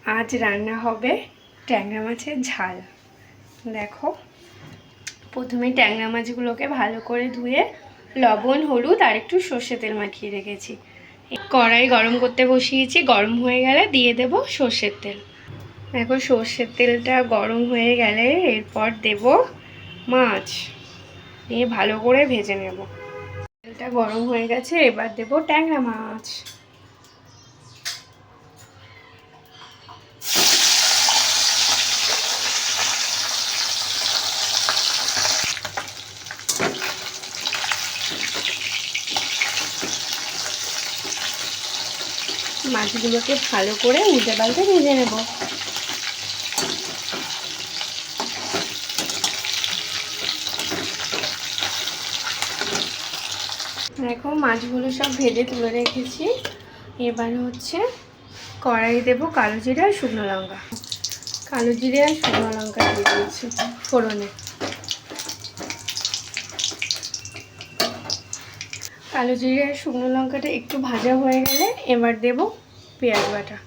আজ রান্না হবে ট্যাংরা মাছের ঝাল। দেখো, প্রথমে ট্যাংরা মাছগুলোকে ভালো করে ধুয়ে লবণ, হলুদ আর একটু সর্ষে তেল মাখিয়ে রেখেছি। কড়াই গরম করতে বসিয়েছি, গরম হয়ে গেলে দিয়ে দেব সর্ষের তেল। দেখো, সর্ষের তেলটা গরম হয়ে গেলে এরপর দেব মাছ, দিয়ে ভালো করে ভেজে নেব। তেলটা গরম হয়ে গেছে, এবার দেব ট্যাংরা মাছ। মাছগুলোকে ভালো করে উল্টে পাল্টে ভেজে নেব। দেখো, মাছগুলো সব ভেজে তুলে রেখেছি। এবার হচ্ছে কড়াই দেব কালো জিরে আর শুকনো লঙ্কা। কালো জিরে আর শুকনো লঙ্কা দিয়ে দিয়েছি ফোড়নে। কালো জিরে আর শুকনো লঙ্কাটা একটু ভাজা হয়ে গেলে এবার দেব পেঁয়াজ বাটা।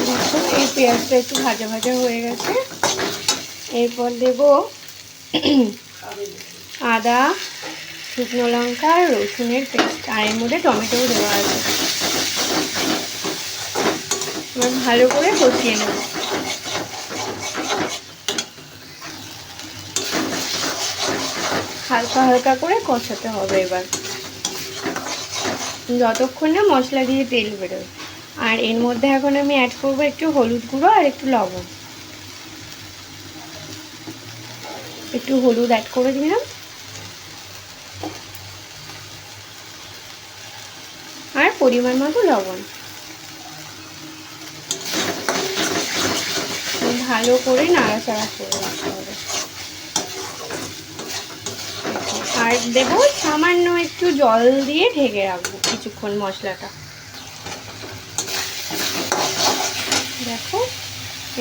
দেখো, এই পেঁয়াজটা একটু ভাজা ভাজা হয়ে গেছে। এরপর দেব আদা, শুকনো লঙ্কা আর রসুনের পেস্ট, আর এর মধ্যে টমেটোও দেওয়া আছে। এবার ভালো করে কষিয়ে নেব। হালকা হালকা করে কষাতে হবে এবার, যতক্ষণ না মশলা দিয়ে তেল বেরোয়। আর এর মধ্যে এখন আমি অ্যাড করবো একটু হলুদ গুঁড়ো আর একটু লবণ। একটু হলুদ অ্যাড করে দিলাম, আর পরিমাণ মতো লবণ। ভালো করে নাড়াচাড়া করে রাখতে হবে। আর দেব সামান্য একটু জল দিয়ে ঢেকে রাখবো কিছুক্ষণ মশলাটা। দেখো,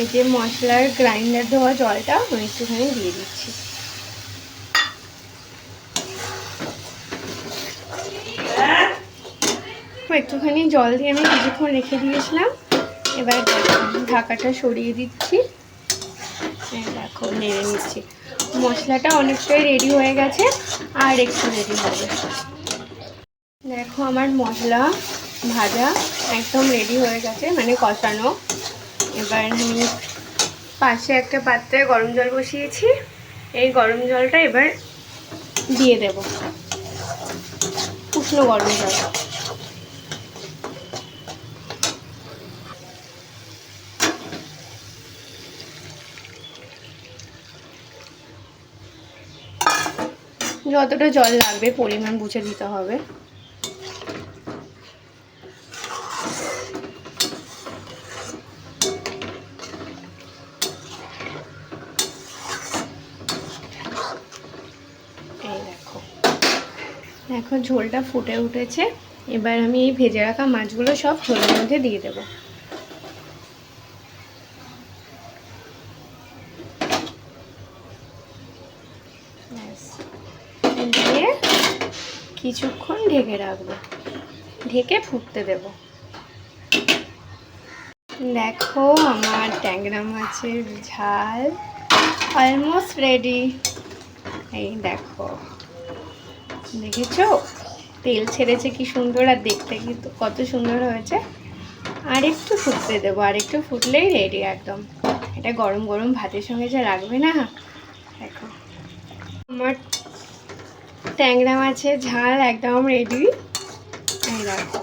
এই যে মশলার গ্রাইন্ডার দেওয়া জলটা আমি একটুখানি দিয়ে দিচ্ছি। একটুখানি জল দিয়ে আমি কিছুক্ষণ রেখে দিয়েছিলাম। এবার ঢাকাটা সরিয়ে দিচ্ছি। দেখো, নেড়ে নিচ্ছি। মশলাটা অনেকটাই রেডি হয়ে গেছে, আর একটু রেডি হবে। দেখো, আমার মশলা ভাজা একদম রেডি হয়ে গেছে, মানে কষানো। এবার আমি পাশে একটা পাত্রে গরম জল বসিয়েছি। এই গরম জলটা এবার দিয়ে দেব, উষ্ণ গরম জল। যতটা জল লাগবে পরিমাণ বুঝে দিতে হবে। এই দেখো, দেখো ঝোলটা ফুটে উঠেছে। এবার আমি এই ভেজে রাখা মাছগুলো সব ঝোলের মধ্যে দিয়ে দেবো। দিয়ে কিছুক্ষণ ঢেকে রাখবো, ঢেকে ফুটতে দেব। দেখো, আমার ট্যাংরা মাছের ঝাল অলমোস্ট রেডি। এই দেখো, দেখেছো তেল ছেড়েছে কি সুন্দর, আর দেখতে কিন্তু কত সুন্দর হয়েছে। আর একটু ফুটতে দেবো, আর একটু ফুটলেই রেডি একদম। এটা গরম গরম ভাতের সঙ্গে যা লাগবে না। দেখো, আমার ট্যাংরা মাছের ঝাল একদম রেডি। এই দেখো,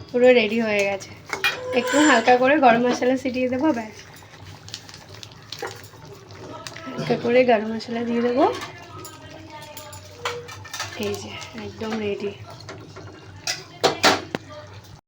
পুরো রেডি হয়ে গেছে। একটু হালকা করে গরম মশলা ছিটিয়ে দেবো, ব্যাস। হালকা করে গরম মশলা দিয়ে দেবো। এই যে একদম রেডি।